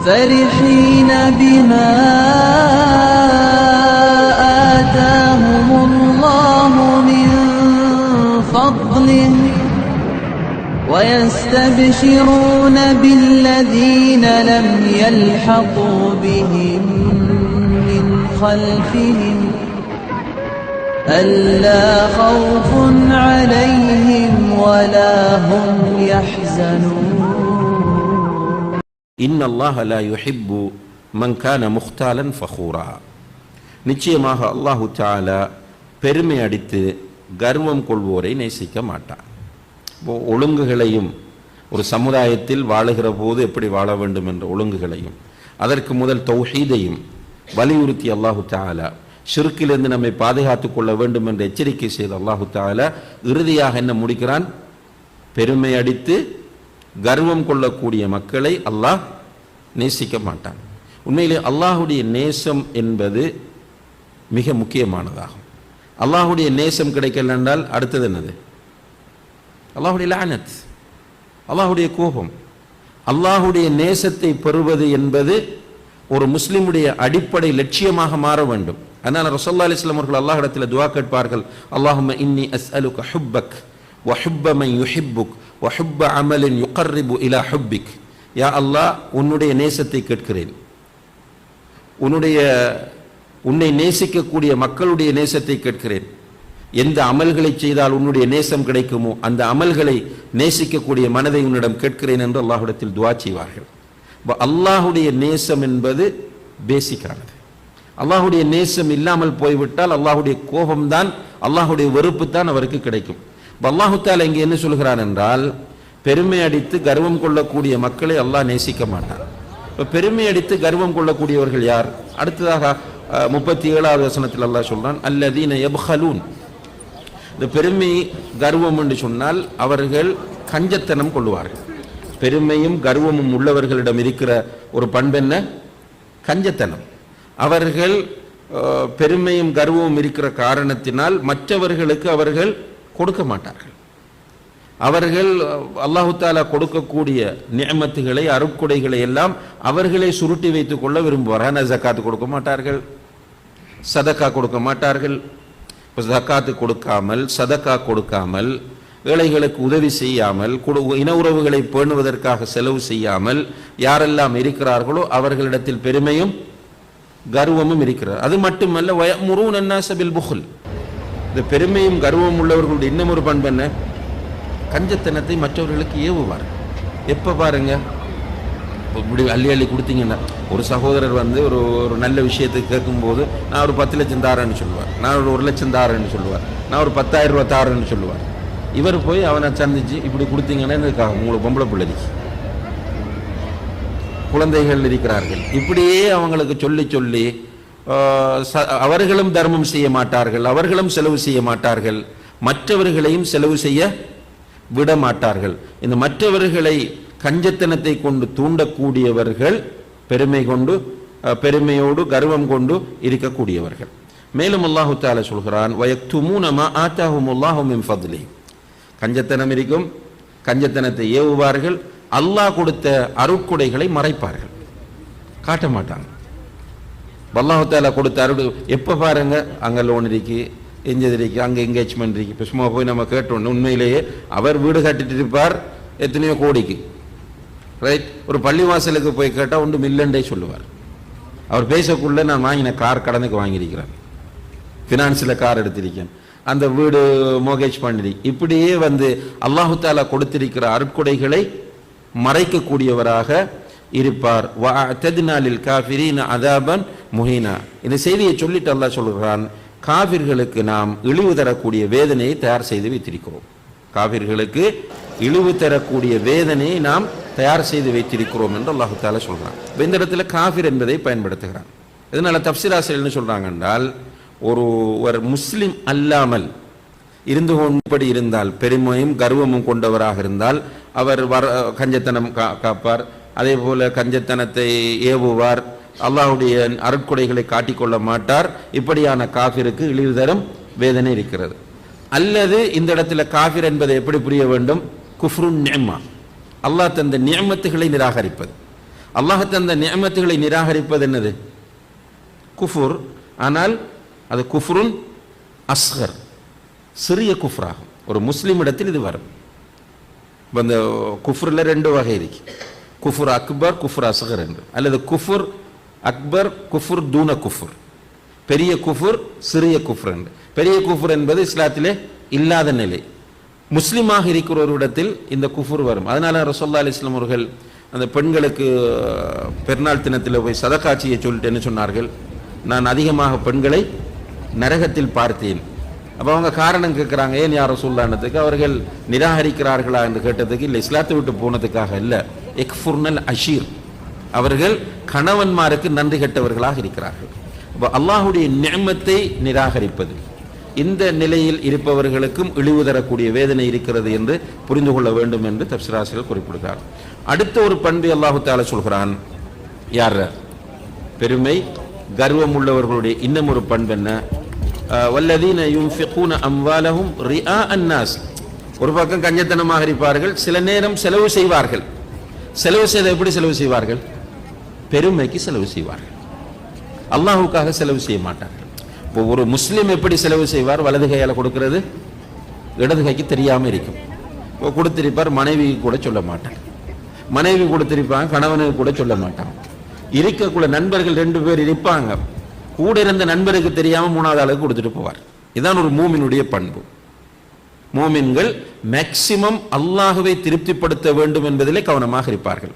فرحين بما آتاهم الله من فضله ويستبشرون بالذين لم يلحقوا بهم من خلفهم ألا خوف عليهم ولا هم يحزنون إن الله لا يحب من كان مختالا فخورا. நிச்சயமாக அல்லாஹு தஆலா பெருமை அடித்து கர்வம் கொள்வோரை நேசிக்க மாட்டார். ஒழுங்குகளையும் ஒரு சமுதாயத்தில் வாழுகிற போது எப்படி வாழ வேண்டும் என்ற ஒழுங்குகளையும் அதற்கு முதல் தௌஹீதையும் வலியுறுத்தி அல்லாஹு தஆலா ஷிர்க்கிலிருந்து நம்மை பாதுகாத்துக் கொள்ள வேண்டும் என்று எச்சரிக்கை செய்த அல்லாஹு தஆலா இறுதியாக என்ன முடிக்கிறான்? பெருமை அடித்து கர்வம் கொள்ளக்கூடிய மக்களை அல்லாஹ் நேசிக்க மாட்டான். உண்மையிலே அல்லாஹுடைய நேசம் என்பது மிக முக்கியமானதாகும். அல்லாஹுடைய நேசம் கிடைக்கல என்றால் அடுத்தது என்னது? அல்லாஹுடைய லஅனத், அல்லாஹுடைய கோபம். அல்லாஹுடைய நேசத்தை பெறுவது என்பது ஒரு முஸ்லிமுடைய அடிப்படை லட்சியமாக மாற வேண்டும். அதனால ரசூலுல்லாஹி அலைஹி வஸல்லம் அவர்கள் அல்லாஹ்விடத்தில் துஆ கேட்பார்கள், அல்லாஹும்ம இன்னி அஸ்அலுக ஹுப்பக் வ ஹுப்ப மன் யுஹிப்புக் வ ஹுப்ப அமலின் யுகர்ரிபு இலா ஹுப்பிக். யா அல்லாஹ், உன்னுடைய நேசத்தை கேட்கிறேன், உன்னை நேசிக்கக்கூடிய மக்களுடைய நேசத்தை கேட்கிறேன். எந்த அமல்களை செய்தால் உன்னுடைய நேசம் கிடைக்குமோ அந்த அமல்களை நேசிக்கக்கூடிய மனதை உன்னிடம் கேட்கிறேன் என்று அல்லாஹ்விடத்தில் துஆ செய்வார்கள். அல்லாஹுடைய நேசம் என்பது பேசிக்கானது. அல்லாஹுடைய நேசம் இல்லாமல் போய்விட்டால் அல்லாஹுடைய கோபம்தான், அல்லாஹுடைய வெறுப்பு தான் அவருக்கு கிடைக்கும். அல்லாஹு தஆலா இங்கே என்ன சொல்கிறான் என்றால், பெருமை அடித்து கர்வம் கொள்ளக்கூடிய மக்களை அல்லாஹ் நேசிக்க மாட்டான். இப்போ பெருமை அடித்து கர்வம் கொள்ளக்கூடியவர்கள் யார்? அடுத்ததாக 37வது வசனத்தில் அல்லாஹ் சொல்றான், அல்லதீன யப்ஹலூன். இந்த பெருமை கர்வம் என்று சொன்னால் அவர்கள் கஞ்சத்தனம் கொள்வார்கள். பெருமையும் கர்வமும் உள்ளவர்களிடம் இருக்கிற ஒரு பண்பென்ன? கஞ்சத்தனம். அவர்கள் பெருமையும் கர்வமும் இருக்கிற காரணத்தினால் மற்றவர்களுக்கு அவர்கள் கொடுக்க மாட்டார்கள். அவர்கள் அல்லாஹு தஆலா கொடுக்கக்கூடிய நிஅமத்துகளை, அருட்கொடைகளை எல்லாம் அவர்களே சுருட்டி வைத்துக் கொள்ள விரும்புவார்கள். ஜக்காத்து கொடுக்க மாட்டார்கள், சதக்கா கொடுக்க மாட்டார்கள். ஜக்காத்து கொடுக்காமல், சதக்கா கொடுக்காமல், ஏழைகளுக்கு உதவி செய்யாமல், இன உறவுகளை பேணுவதற்காக செலவு செய்யாமல் யாரெல்லாம் இருக்கிறார்களோ அவர்களிடத்தில் பெருமையும் கர்வமும் இருக்கிறார். அது மட்டுமல்ல, வயமுரூன அன்னாஸ பில் புஹ்ல். இந்த பெருமையும் கர்வமும் உள்ளவர்களுடைய இன்னும் ஒரு பண்பு என்ன? கஞ்சத்தனத்தை மற்றவர்களுக்கு ஏவுவார். எப்போ பாருங்க, இப்படி அள்ளி அள்ளி கொடுத்தீங்கன்னா, ஒரு சகோதரர் வந்து ஒரு நல்ல விஷயத்துக்கு கேட்கும்போது நான் ஒரு 10 லட்சம் தாரேன்னு சொல்லுவார், நான் ஒரு 1 லட்சம் தாரேன்னு சொல்லுவார், நான் ஒரு 10,000 ரூபா தாரேன்னு சொல்லுவார். இவர் போய் அவனை சந்திச்சு இப்படி கொடுத்தீங்கன்னா உங்களுக்கு பொம்பளை பிள்ளைக்கு குழந்தைகள் இருக்கிறார்கள், இப்படியே அவங்களுக்கு சொல்லி சொல்லி அவர்களும் தர்மம் செய்ய மாட்டார்கள், அவர்களும் செலவு செய்ய மாட்டார்கள், மற்றவர்களையும் செலவு செய்ய விட மாட்டார்கள். இந்த மற்றவர்களை கஞ்சத்தனத்தை கொண்டு தூண்டக்கூடியவர்கள் பெருமையோடு கர்வம் கொண்டு இருக்கக்கூடியவர்கள். மேலும் அல்லாஹு தஆலா சொல்கிறான், வயக்துமூன மா ஆதாஹுமுல்லாஹு மின் ஃபத்லி. கஞ்சத்தனம் இருக்கும், கஞ்சத்தனத்தை ஏவுவார்கள், அல்லாஹ் கொடுத்த அருட்கொடைகளை மறைப்பார்கள், காட்ட மாட்டாங்க. அல்லாஹு தஆலா கொடுத்த அருள் எப்போ பாருங்க, அங்கே லோன் இருக்கு, எஞ்சது இருக்கு, அங்கே என்கேஜ்மெண்ட் இருக்கு. இப்போ சும்மா போய் நம்ம கேட்டோம், உண்மையிலேயே அவர் வீடு கட்டிட்டு இருப்பார் எத்தனையோ கோடிக்கு, ரைட்? ஒரு பள்ளிவாசலுக்கு போய் கேட்டால் 1 மில்லியன் சொல்லுவார். அவர் பேசக்குள்ள நான் வாங்கின கார் கடனுக்கு வாங்கியிருக்கிறேன், ஃபினான்ஸில் கார் எடுத்திருக்கேன், அந்த வீடு மோகேஜ் பண்ணி, இப்படியே வந்து அல்லாஹு தஆலா கொடுத்திருக்கிற அருட்கொடைகளை மறைக்கக்கூடியவராக இருப்பார். வஅதத்னா லில் காஃபிரீன அஸாபன் முஹீனா. இந்த செய்தியை சொல்லிட்டு அல்லாஹ் சொல்கிறான், காஃபிர்களுக்கு நாம் இழிவு தரக்கூடிய வேதனையை தயார் செய்து வைத்திருக்கிறோம். காஃபிர்களுக்கு இழிவு தரக்கூடிய வேதனையை நாம் தயார் செய்து வைத்திருக்கிறோம் என்று அல்லாஹு தஆலா சொல்றான். இந்த இடத்துல காஃபிர் என்பதை பயன்படுத்துகிறான். இதனால தஃப்சீர் ஆசிரியர் என்ன சொல்றாங்க என்றால், ஒரு முஸ்லிம் அல்லாமல் இருந்து கொண்டபடி இருந்தால், பெருமையும் கர்வமும் கொண்டவராக இருந்தால் அவர் கஞ்சத்தனம் காப்பார், அதே போல கஞ்சத்தனத்தை ஏவுவார், அல்லாஹ்வுடைய அருட்கொடைகளை காட்டிக்கொள்ள மாட்டார். இப்படியான காஃபிருக்கு இழிவு தரும் வேதனை இருக்கிறது. அல்லது இந்த இடத்துல காஃபிர் என்பதை எப்படி புரிய வேண்டும்? குஃப்ருன் நிஅமா, அல்லாஹ் தந்த நிஅமத்துகளை நிராகரிப்பது. அல்லாஹ் தந்த நிஅமத்துகளை நிராகரிப்பது என்னது? குஃபுர். ஆனால் அது குஃப்ருன் அஸ்கர், சிறிய குஃப்ராகும். ஒரு முஸ்லிம் இடத்தில் இது வரும். இந்த குஃப்ரில் 2 வகை இருக்கு, குஃபுர் அக்பர், குஃபுர் அஸ்கர் என்று, அல்லது குஃபுர் அக்பர், குஃபுர் தூன குஃபுர், பெரிய குஃபுர் சிறிய குஃபுர் என்று. பெரிய குஃபுர் என்பது இஸ்லாத்திலே இல்லாத நிலை. முஸ்லிமாக இருக்கிற ஒரு இடத்தில் இந்த குஃபுர் வரும். அதனால ரசூலுல்லாஹி அலைஹி வஸல்லம் அவர்கள் அந்த பெண்களுக்கு பெருநாள் தினத்தில் போய் சதகாட்சியை சொல்லிட்டு என்ன சொன்னார்கள்? நான் அதிகமாக பெண்களை நரகத்தில் பார்த்தேன். அப்போ அவங்க காரணம் கேட்குறாங்க, ஏன் யார் ரசூலுல்லாஹ்ன்றதுக்கு அவர்கள் நிராகரிக்கிறார்களா என்று கேட்டதுக்கு, இல்லை இஸ்லாத்தை விட்டு போனதுக்காக இல்லை, எக்ஃபுர்னல் அஷீர், அவர்கள் கணவன்மாருக்கு நன்றி கெட்டவர்களாக இருக்கிறார்கள். அப்போ அல்லாஹுடைய நிஅமத்தை நிராகரிப்பது, இந்த நிலையில் இருப்பவர்களுக்கும் இழிவு தரக்கூடிய வேதனை இருக்கிறது என்று புரிந்து கொள்ள வேண்டும் என்று தஃப்சீராசிரியர்கள் குறிப்பிடுகிறார். அடுத்த ஒரு பண்பை அல்லாஹு தஆலா சொல்கிறான். யார்? பெருமை கர்வம் உள்ளவர்களுடைய இன்னும் ஒரு பண்பு என்ன? வல்லதீன யுன்ஃபிகூன அம்வாலஹும் ரிஆ அன்னாஸ். ஒரு பக்கம் கஞ்சத்தனமாக இருப்பார்கள், சில நேரம் செலவு செய்வார்கள். செலவு செய்த எப்படி செலவு செய்வார்கள்? பெருமைக்கு செலவு செய்வார்கள், அல்லாஹுக்காக செலவு செய்ய மாட்டார்கள். இப்போ ஒரு முஸ்லீம் எப்படி செலவு செய்வார்? வலது கையால் கொடுக்கிறது இடது கைக்கு தெரியாமல் இருக்கும். இப்போ கொடுத்திருப்பார், மனைவி கூட சொல்ல மாட்டார். மனைவி கொடுத்திருப்பாங்க, கணவனுக்கு கூட சொல்ல மாட்டாங்க. இருக்கக்குள்ள நண்பர்கள் 2 பேர் இருப்பாங்க, கூட இருந்த நண்பருக்கு தெரியாம 3வது ஆளுக்கு கொடுத்துட்டு போவார். இதுதான் ஒரு மூமினுடைய பண்பு. மூமின்கள் மேக்சிமம் அல்லாஹுவை திருப்திப்படுத்த வேண்டும் என்பதிலே கவனமாக இருப்பார்கள்.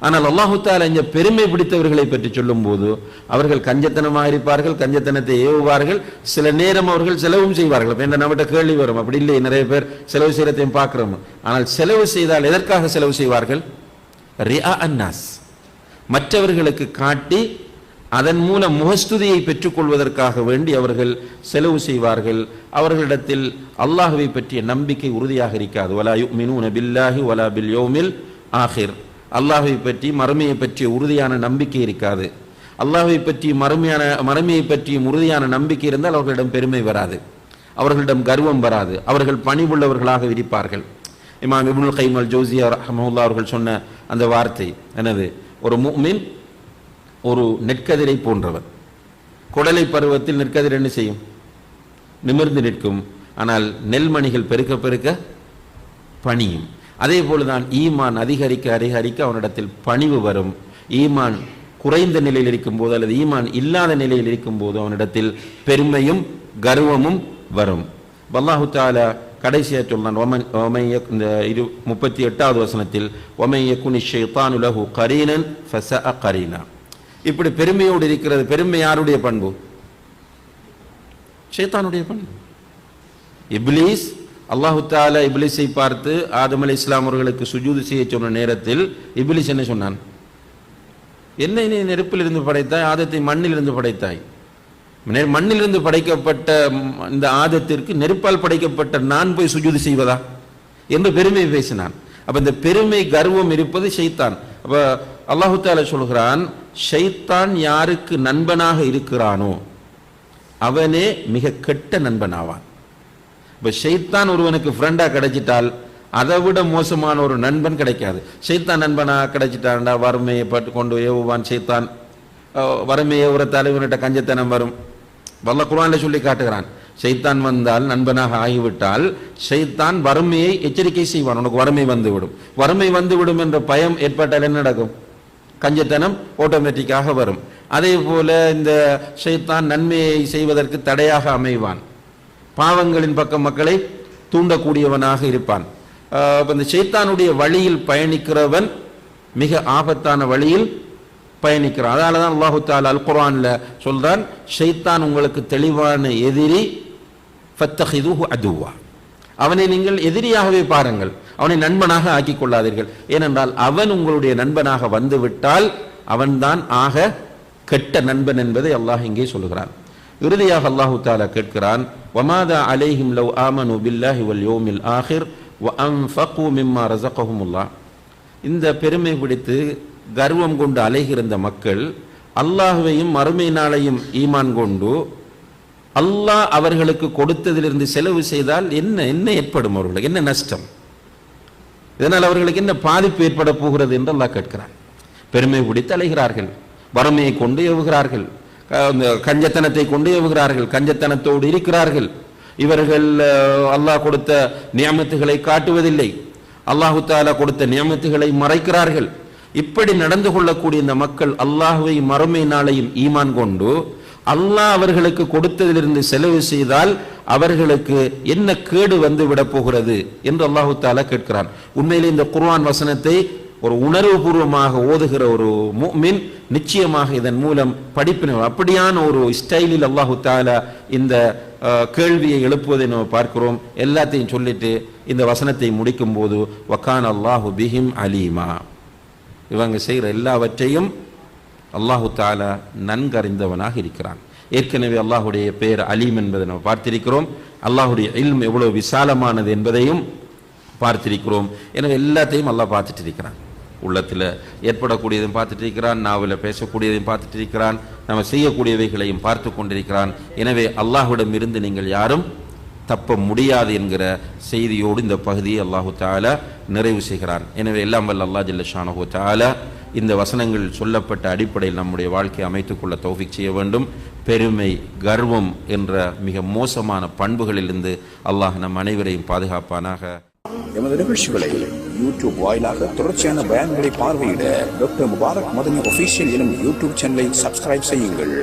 ஆனால் அல்லாஹு தஆலா இந்த பெருமை பிடித்தவர்களை பற்றி சொல்லும் போது அவர்கள் கஞ்சத்தனமாக இருப்பார்கள், கஞ்சத்தனத்தை ஏவுவார்கள், சில நேரம் அவர்கள் செலவும் செய்வார்கள். என்ன நம்மகிட்ட கேள்வி வரும், அப்படி இல்லை நிறைய பேர் செலவு செய்யறதையும் பார்க்கிறோம். ஆனால் செலவு செய்தால் எதற்காக செலவு செய்வார்கள்? ரிஆ அன்னாஸ், மற்றவர்களுக்கு காட்டி அதன் மூலம் முகஸ்துதியை பெற்றுக்கொள்வதற்காக வேண்டி அவர்கள் செலவு செய்வார்கள். அவர்களிடத்தில் அல்லாஹுவை பற்றிய நம்பிக்கை உறுதியாக இருக்காது. வலா யுமினூன பில்லாஹி வலா பில் யௌமில் ஆஹிர், அல்லாஹை பற்றி மறுமையை பற்றிய உறுதியான நம்பிக்கை இருக்காது. அல்லாஹை பற்றி மறுமையை பற்றிய உறுதியான நம்பிக்கை இருந்தால் அவர்களிடம் பெருமை வராது, அவர்களிடம் கர்வம் வராது, அவர்கள் பணிவுள்ளவர்களாக இருப்பார்கள். இமாம் இப்னுல் கைம் அல் ஜௌசியா ரஹ்மத்துல்லாஹி அவர்கள் சொன்ன அந்த வார்த்தை என்னது? ஒரு முஃமின் ஒரு நெற்கதிரை போன்றவர். குடலை பருவத்தில் நெற்கதிர் என்ன செய்யும்? நிமிர்ந்து நிற்கும். ஆனால் நெல்மணிகள் பெருக்க பெருக்க பணியும். அதே போலதான் ஈமான் அதிகரிக்க அதிகரிக்க அவனிடத்தில் பணிவு வரும். ஈமான் குறைந்த நிலையில் இருக்கும் போது அல்லது ஈமான் இல்லாத நிலையில் இருக்கும் போது அவனிடத்தில் பெருமையும் கர்வமும் வரும். அல்லாஹு தஆலா கடைசியாக சொன்னான், இந்த 38வது வசனத்தில் வமன் யகுனி ஷைத்தானு லஹு கரீனன் ஃபஸஅ கரீனா. இப்படி பெருமையோடு இருக்கிறது. பெருமை யாருடைய பண்பு? ஷைத்தானுடைய பண்பு. இப்லீஸ், அல்லாஹு தஆலா இப்லீஸை பார்த்து ஆதம் அலைஹிஸ்ஸலாம் அவர்களுக்கு சுஜூது செய்ய சொன்ன நேரத்தில் இப்லீஸ் என்ன சொன்னான்? என்னை நீ நெருப்பிலிருந்து படைத்தாய், ஆதத்தை மண்ணிலிருந்து படைத்தாய். மண்ணிலிருந்து படைக்கப்பட்ட இந்த ஆதத்திற்கு நெருப்பால் படைக்கப்பட்ட நான் போய் சுஜூது செய்வதா என்று பெருமை பேசினான். அப்ப இந்த பெருமை கர்வம் இருப்பது ஷைத்தான். அப்ப அல்லாஹு தஆலா சொல்கிறான், ஷைத்தான் யாருக்கு நண்பனாக இருக்கிறானோ அவனே மிக கெட்ட நண்பனாவான். இப்ப ஷைத்தான் ஒருவனுக்கு ஃப்ரெண்டா கிடைச்சிட்டால் அதை விட மோசமான ஒரு நண்பன் கிடைக்காது. ஷைத்தான் நண்பனா கிடைச்சிட்டான்டா வறுமையை பட்டு கொண்டு ஏவுவான். ஷைத்தான் வறுமையை ஒரு தலைவனிட்ட கஞ்சத்தனம் வரும். அல்லாஹ் குர்ஆன்ல சொல்லி காட்டுகிறான், ஷைத்தான் வந்தால் நண்பனாக ஆகிவிட்டால் ஷைத்தான் வறுமையை எச்சரிக்கை செய்வான், உனக்கு வறுமை வந்துவிடும். வறுமை வந்துவிடும் என்ற பயம் ஏற்பட்டால் என்ன நடக்கும்? கஞ்சத்தனம் ஆட்டோமேட்டிக்காக வரும். அதே போல இந்த ஷைத்தான் நன்மையை செய்வதற்கு தடையாக அமைவான், பாவங்களின் பக்கம் மக்களை தூண்டக்கூடியவனாக இருப்பான். இந்த ஷைத்தானுடைய வழியில் பயணிக்கிறவன் மிக ஆபத்தான வழியில் பயணிக்கிறான். அதனால தான் அல்லாஹு தஆலா அல் குர்ஆன்ல சொல்றான், ஷைத்தான் உங்களுக்கு தெளிவான எதிரி, ஃபத்தஹிதுஹு அதுவா, அவனை நீங்கள் எதிரியாகவே பாருங்கள், அவனை நண்பனாக ஆக்கிக் கொள்ளாதீர்கள். ஏனென்றால் அவன் உங்களுடைய நண்பனாக வந்துவிட்டால் அவன்தான் ஆக கெட்ட நண்பன் என்பதை அல்லாஹ் இங்கே சொல்கிறான். இறுதியாக அல்லாஹு தஆலா கேட்கிறான், வமாதா அலைஹிம் லவ் ஆமனு பில்லாஹி வல் யௌமில் ஆகிர் வ அன்ஃபகு மிம்மா ரஸகஹுமுல்லாஹ். இந்த பெருமை பிடித்து கர்வம் கொண்டு அலைகிற மக்கள் அல்லாஹ்வையும் மறுமை நாளையும் ஈமான் கொண்டு அல்லாஹ் அவர்களுக்கு கொடுத்ததிலிருந்து செலவு செய்தால் என்ன ஏற்படும்? அவர்களுக்கு என்ன நஷ்டம்? இதனால் அவர்களுக்கு என்ன பாதிப்பு ஏற்பட போகிறது என்று அல்லாஹ் கேட்கிறான். பெருமை பிடித்து அலைகிறார்கள், வறுமையை கொண்டு ஏவுகிறார்கள், கஞ்சத்தனத்தை கொண்டு ஏவுகிறார்கள், கஞ்சத்தனத்தோடு இருக்கிறார்கள். இவர்கள் அல்லாஹ் கொடுத்த நியமத்துகளை காட்டுவதில்லை, அல்லாஹு தஆலா கொடுத்த நியமத்துகளை மறைக்கிறார்கள். இப்படி நடந்து கொள்ளக்கூடிய இந்த மக்கள் அல்லாஹ்வை மறுமை நாளையும் ஈமான் கொண்டு அல்லாஹ் அவர்களுக்கு கொடுத்ததிலிருந்து செலவு செய்தால் அவர்களுக்கு என்ன கேடு வந்து விட போகிறது என்று அல்லாஹு தஆலா கேட்கிறான். உண்மையிலே இந்த குர்ஆன் வசனத்தை ஒரு உணர்வுபூர்வமாக ஓதுகிற ஒரு முஃமின் நிச்சயமாக இதன் மூலம் படிப்பின அப்படியான ஒரு ஸ்டைலில் அல்லாஹு தஆலா இந்த கேள்வியை எழுப்புவதை நம்ம பார்க்கிறோம். எல்லாத்தையும் சொல்லிட்டு இந்த வசனத்தை முடிக்கும் போது வகான அல்லாஹு பிஹிம் அலீமா, இவங்க செய்கிற எல்லாவற்றையும் அல்லாஹு தஆலா நன்கறிந்தவனாக இருக்கிறான். ஏற்கனவே அல்லாஹுடைய பெயர் அலீம் என்பதை நம்ம பார்த்திருக்கிறோம். அல்லாஹுடைய இல்ம் எவ்வளவு விசாலமானது என்பதையும் பார்த்திருக்கிறோம். எனவே எல்லாத்தையும் அல்லாஹ் பார்த்துட்டு இருக்கிறான். உள்ளத்தில் ஏற்படக்கூடியதையும் பார்த்துட்டு இருக்கிறான், நாவில் பேசக்கூடியதையும் பார்த்துட்டு இருக்கிறான், நம்ம செய்யக்கூடியவைகளையும் பார்த்து கொண்டிருக்கிறான். எனவே அல்லாஹ்விடம் இருந்து நீங்கள் யாரும் தப்ப முடியாது என்கிற செய்தியோடு இந்த பகுதியை அல்லாஹு தஆலா நிறைவு செய்கிறான். எனவே எல்லாம் வல்ல அல்லாஹ் ஜல்ல ஷானஹு தஆலா இந்த வசனங்கள் சொல்லப்பட்ட அடிப்படையில் நம்முடைய வாழ்க்கையை அமைத்துக் கொள்ள தௌஃபீக் செய்ய வேண்டும். பெருமை, கர்வம் என்ற மிக மோசமான பண்புகளிலிருந்து அல்லாஹ் நம் அனைவரையும் பாதுகாப்பானாக. எமது நிகழ்ச்சிகளை யூடியூப் வாயிலாக தொடர்ச்சியான பயான்களை பார்வையிட டாக்டர் முபாரக் மதனி ஆஃபீஷியல் எனும் யூடியூப் சேனலை சப்ஸ்கிரைப் செய்யுங்கள்.